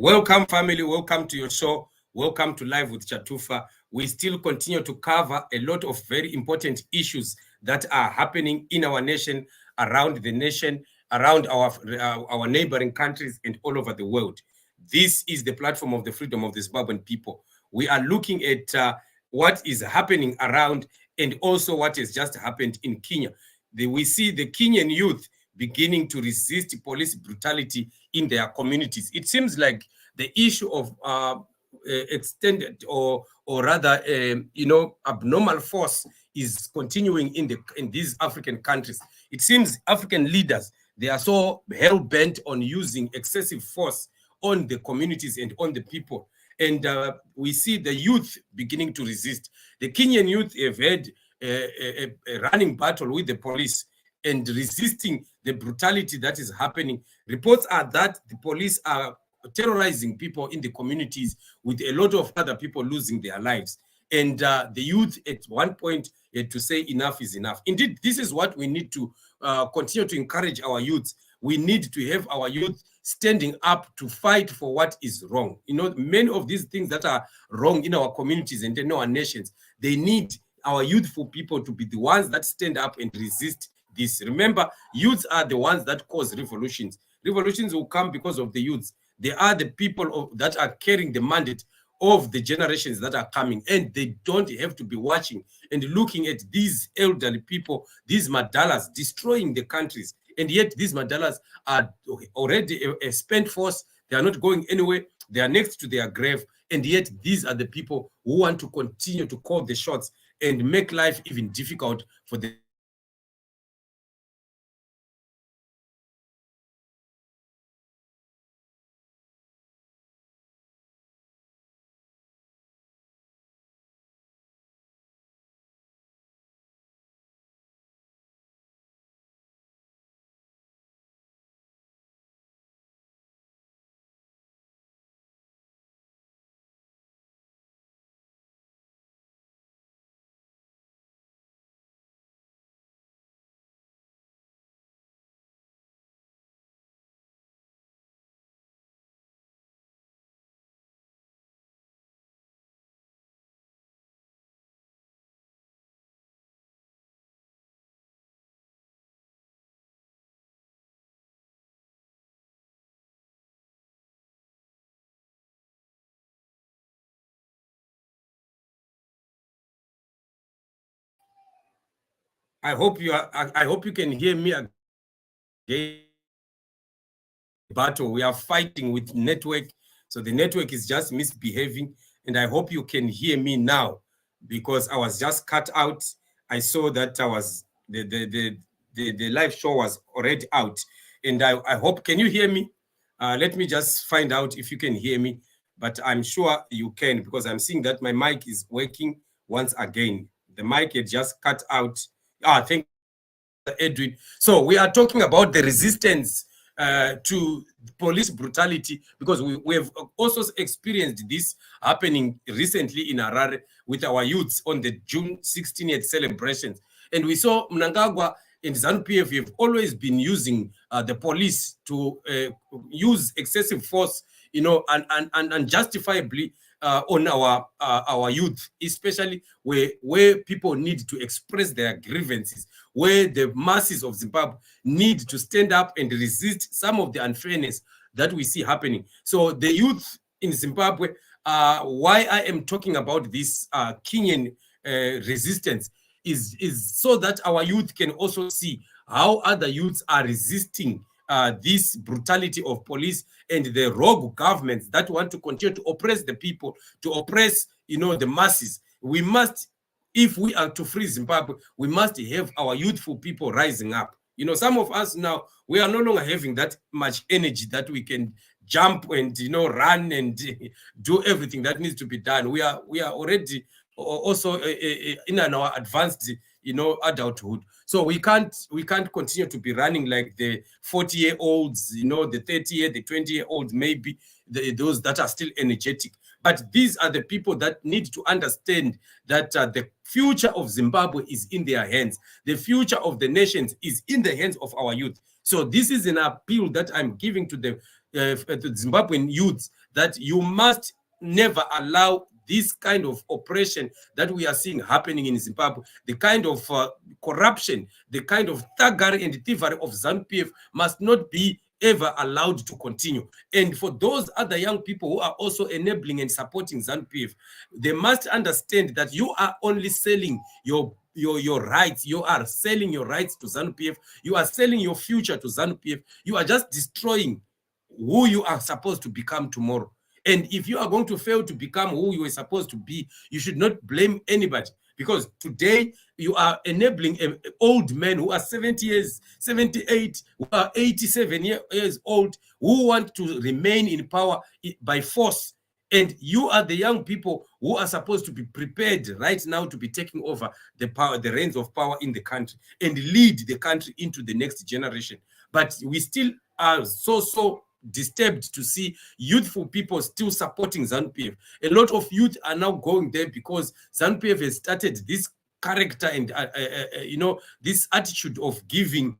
Welcome, family. Welcome to your show. Welcome to Live with Chatufa. We still continue to cover a lot of very important issues that are happening in our nation, around the nation, around our neighboring countries, and all over the world. This is the platform of the freedom of the Zimbabwean people. We are looking at what is happening around and also what has just happened in Kenya. We see the Kenyan youth beginning to resist police brutality in their communities. It seems like the issue of extended or rather abnormal force is continuing in these African countries. It seems African leaders, they are so hell-bent on using excessive force on the communities and on the people. And we see the youth beginning to resist. The Kenyan youth have had a running battle with the police and resisting the brutality that is happening. Reports are that the police are terrorizing people in the communities, with a lot of other people losing their lives. And the youth at one point had to say enough is enough. Indeed, this is what we need to continue to encourage our youth. We need to have our youth standing up to fight for what is wrong. You know, many of these things that are wrong in our communities and in our nations, they need our youthful people to be the ones that stand up and resist this. Remember, youths are the ones that cause revolutions. Revolutions will come because of the youths. They are the people that are carrying the mandate of the generations that are coming, and they don't have to be watching and looking at these elderly people, these madalas destroying the countries. And yet these madalas are already a spent force. They are not going anywhere. They are next to their grave. And yet these are the people who want to continue to call the shots and make life even difficult for the I hope you can hear me again. Battle. We are fighting with network. So the network is just misbehaving. And I hope you can hear me now, because I was just cut out. I saw that I was the live show was already out. And I hope, can you hear me? Let me just find out if you can hear me. But I'm sure you can, because I'm seeing that my mic is working once again. The mic had just cut out. Thank you, Edwin. So we are talking about the resistance to police brutality, because we have also experienced this happening recently in Harare with our youths on the June 16th celebrations. And we saw Mnangagwa and ZANU-PF have always been using the police to use excessive force, you know, and unjustifiably on our youth, especially where people need to express their grievances, where the masses of Zimbabwe need to stand up and resist some of the unfairness that we see happening. So the youth in Zimbabwe, why I am talking about this Kenyan resistance is so that our youth can also see how other youths are resisting this brutality of police and the rogue governments that want to continue to oppress the people, to oppress, you know, the masses. We must, if we are to free Zimbabwe, we must have our youthful people rising up. You know, some of us now, we are no longer having that much energy that we can jump and, you know, run and do everything that needs to be done. We are already also in our advanced, you know, adulthood. So we can't continue to be running like the 40-year-olds, you know, the 30-year, the 20-year-olds, maybe those that are still energetic. But these are the people that need to understand that the future of Zimbabwe is in their hands. The future of the nations is in the hands of our youth. So this is an appeal that I'm giving to the Zimbabwean youths that you must never allow this kind of oppression that we are seeing happening in Zimbabwe, the kind of corruption, the kind of thuggery and thievery of ZANU-PF must not be ever allowed to continue. And for those other young people who are also enabling and supporting ZANU-PF, they must understand that you are only selling your rights. You are selling your rights to ZANU-PF. You are selling your future to ZANU-PF. You are just destroying who you are supposed to become tomorrow. And if you are going to fail to become who you were supposed to be, you should not blame anybody, because today you are enabling old men who are 70 years, 78, who are 87 years old, who want to remain in power by force. And you are the young people who are supposed to be prepared right now to be taking over the power, the reins of power in the country, and lead the country into the next generation. But we still are so disturbed to see youthful people still supporting ZANU-PF. A lot of youth are now going there because ZANU-PF has started this character and this attitude of giving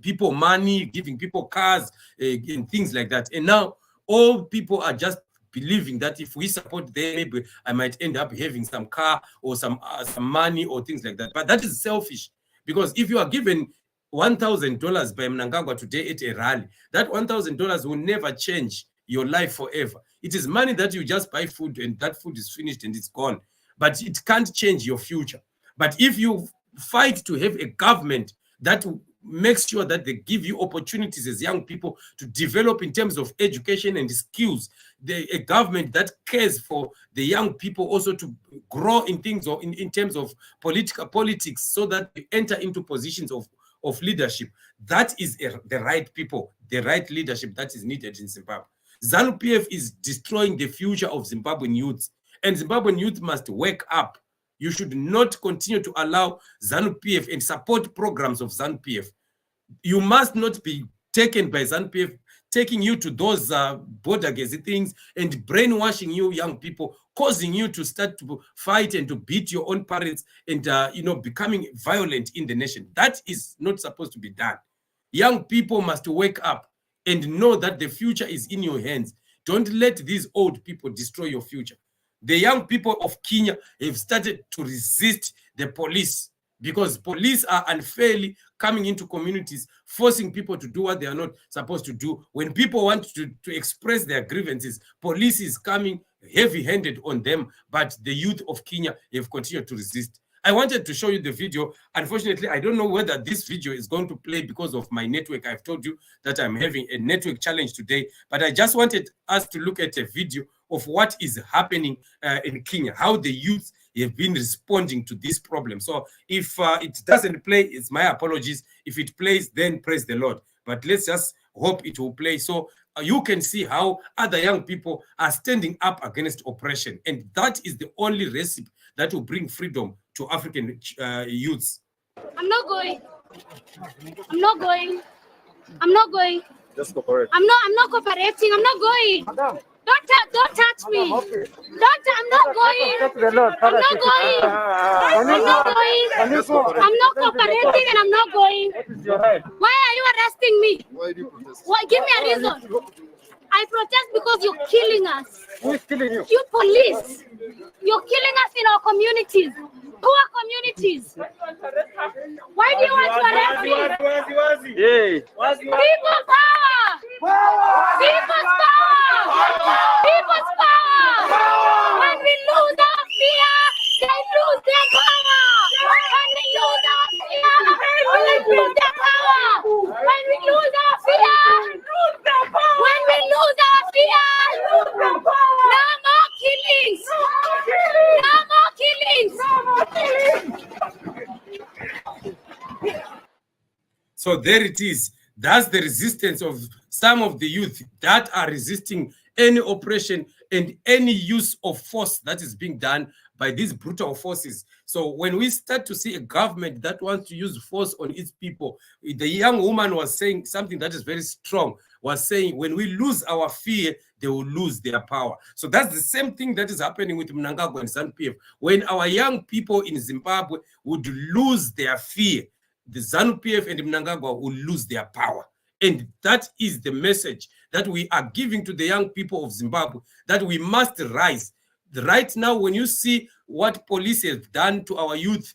people money, giving people cars, and things like that. And now all people are just believing that if we support them, maybe I might end up having some car or some money or things like that. But that is selfish, because if you are given $1,000 by Mnangagwa today at a rally, that $1,000 will never change your life forever. It is money that you just buy food and that food is finished and it's gone. But it can't change your future. But if you fight to have a government that makes sure that they give you opportunities as young people to develop in terms of education and skills, a government that cares for the young people also to grow in things or in terms of politics, so that they enter into positions of leadership, that is the right people, the right leadership that is needed in Zimbabwe. ZANU-PF is destroying the future of Zimbabwean youths, and Zimbabwean youth must wake up. You should not continue to allow ZANU-PF and support programs of ZANU-PF. You must not be taken by ZANU-PF, taking you to those border gazy things and brainwashing you young people, causing you to start to fight and to beat your own parents and becoming violent in the nation. That is not supposed to be done. Young people must wake up and know that the future is in your hands. Don't let these old people destroy your future. The young people of Kenya have started to resist the police, because police are unfairly coming into communities, forcing people to do what they are not supposed to do. When people want to express their grievances, police is coming heavy-handed on them, but the youth of Kenya have continued to resist. I wanted to show you the video. Unfortunately, I don't know whether this video is going to play because of my network. I've told you that I'm having a network challenge today, but I just wanted us to look at a video of what is happening in Kenya, how the youth have been responding to this problem. So if it doesn't play, it's my apologies. If it plays, then praise the Lord. But let's just hope it will play. So you can see how other young people are standing up against oppression. And that is the only recipe that will bring freedom to African youths. I'm not going. I'm not going. I'm not going. Just cooperate. I'm not cooperating. I'm not going. Madam. Don't touch me. Okay. I'm not going. I'm not going. I'm not going. I'm not cooperating and I'm not going. What is your right? Why are you arresting me? Why do you protest? Why? Give me a reason. I protest because you're killing us. Who is killing you? You police. You're killing us in our communities. Poor communities. Why do you want to arrest me? Yay. People's power! People's power! People's power! When we lose our fear, they lose their power! When we lose our fear, they lose their power! When we lose our fear, when we lose our fear, no more killings! No more killings! So there it is. That's the resistance of some of the youth that are resisting any oppression and any use of force that is being done by these brutal forces. So when we start to see a government that wants to use force on its people, the young woman was saying something that is very strong, was saying when we lose our fear, they will lose their power. So that's the same thing that is happening with Mnangagwa and ZANU-PF. When our young people in Zimbabwe would lose their fear, the ZANU-PF and Mnangagwa will lose their power. And that is the message that we are giving to the young people of Zimbabwe, that we must rise. Right now, when you see what police have done to our youth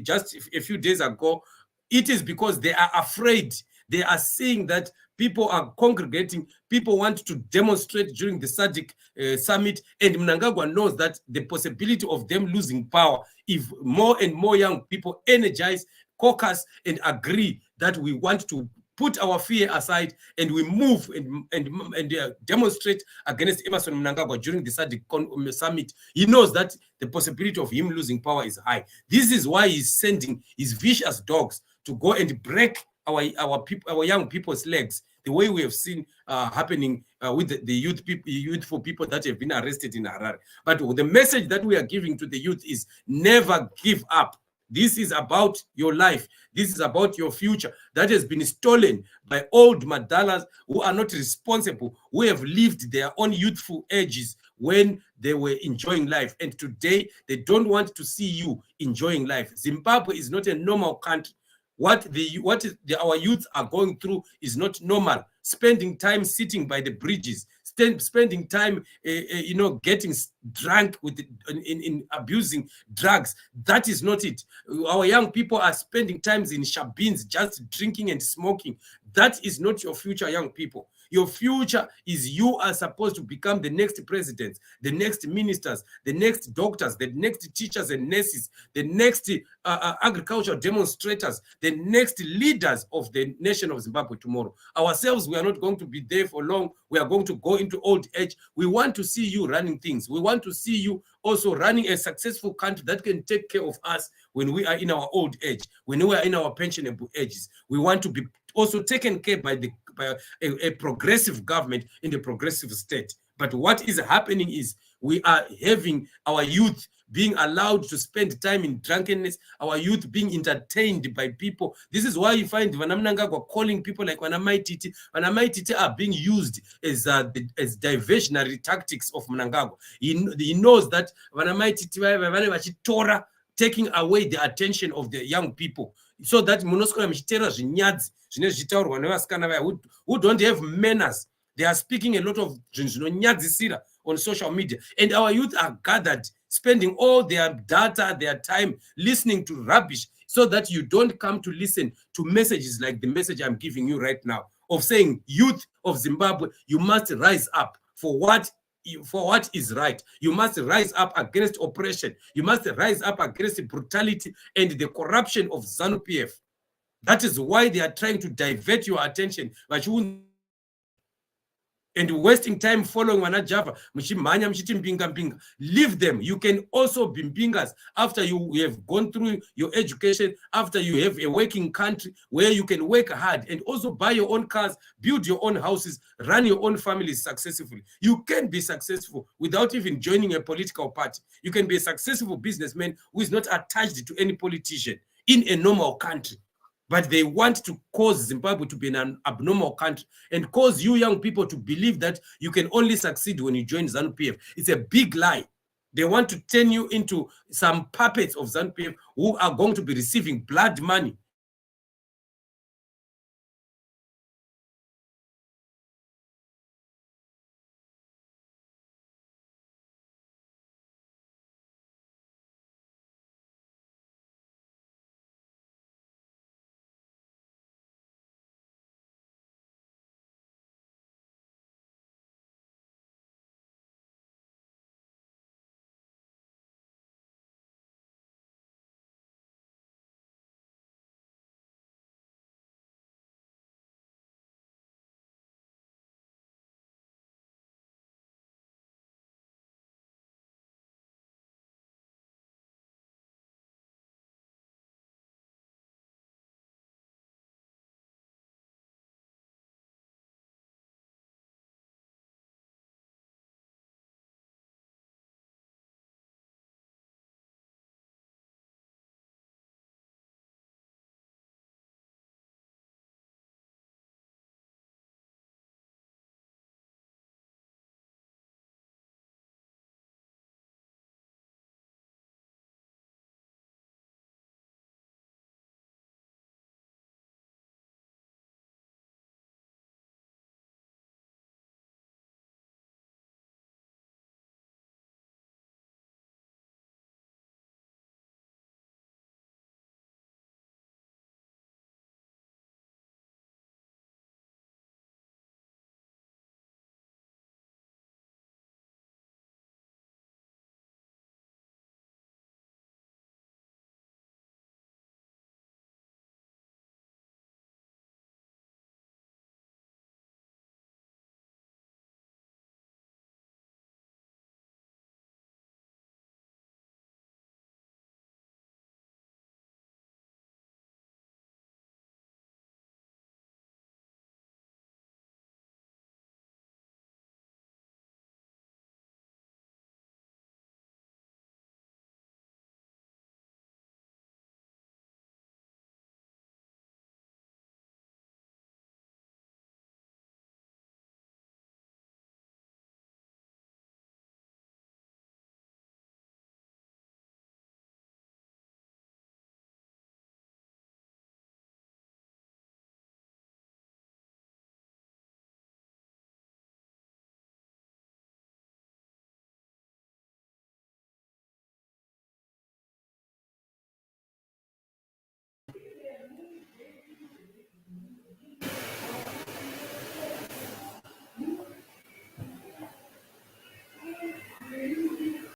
just a few days ago, it is because they are afraid. They are seeing that people are congregating, people want to demonstrate during the SADC summit, and Mnangagwa knows that the possibility of them losing power, if more and more young people energize, caucus, and agree that we want to put our fear aside and we move and demonstrate against Emerson Mnangagwa during the SADC summit, he knows that the possibility of him losing power is high. This is why he's sending his vicious dogs to go and break our young people's legs, the way we have seen happening with the youthful people that have been arrested in Harare. But the message that we are giving to the youth is never give up. This is about your life. This is about your future that has been stolen by old madalas who are not responsible, who have lived their own youthful ages when they were enjoying life. And today, they don't want to see you enjoying life. Zimbabwe is not a normal country. What our youth are going through is not normal. Spending time sitting by the bridges, spending time, getting drunk in abusing drugs. That is not it. Our young people are spending times in shabins, just drinking and smoking. That is not your future, young people. Your future is you are supposed to become the next presidents, the next ministers, the next doctors, the next teachers and nurses, the next agricultural demonstrators, the next leaders of the nation of Zimbabwe tomorrow. Ourselves, we are not going to be there for long. We are going to go into old age. We want to see you running things. We want to see you also running a successful country that can take care of us when we are in our old age, when we are in our pensionable ages. We want to be also taken care by a progressive government in a progressive state. But what is happening is we are having our youth being allowed to spend time in drunkenness, our youth being entertained by people. This is why you find Vanamnangagwa calling people like Vanamaititi. Vanamaititi are being used as diversionary tactics of Mnangagwa. He knows that Vanamaititi taking away the attention of the young people, so that who don't have manners. They are speaking a lot of on social media, and our youth are gathered, spending all their data, their time listening to rubbish, so that you don't come to listen to messages like the message I'm giving you right now, of saying, youth of Zimbabwe, you must rise up for what is right. You must rise up against oppression. You must rise up against the brutality and the corruption of ZANU-PF. That is why they are trying to divert your attention. But you and wasting time following Wanajava, leave them. You can also be mbingas after you have gone through your education, after you have a working country where you can work hard and also buy your own cars, build your own houses, run your own families successfully. You can be successful without even joining a political party. You can be a successful businessman who is not attached to any politician in a normal country. But they want to cause Zimbabwe to be an abnormal country and cause you young people to believe that you can only succeed when you join ZANU-PF. It's a big lie. They want to turn you into some puppets of ZANU-PF who are going to be receiving blood money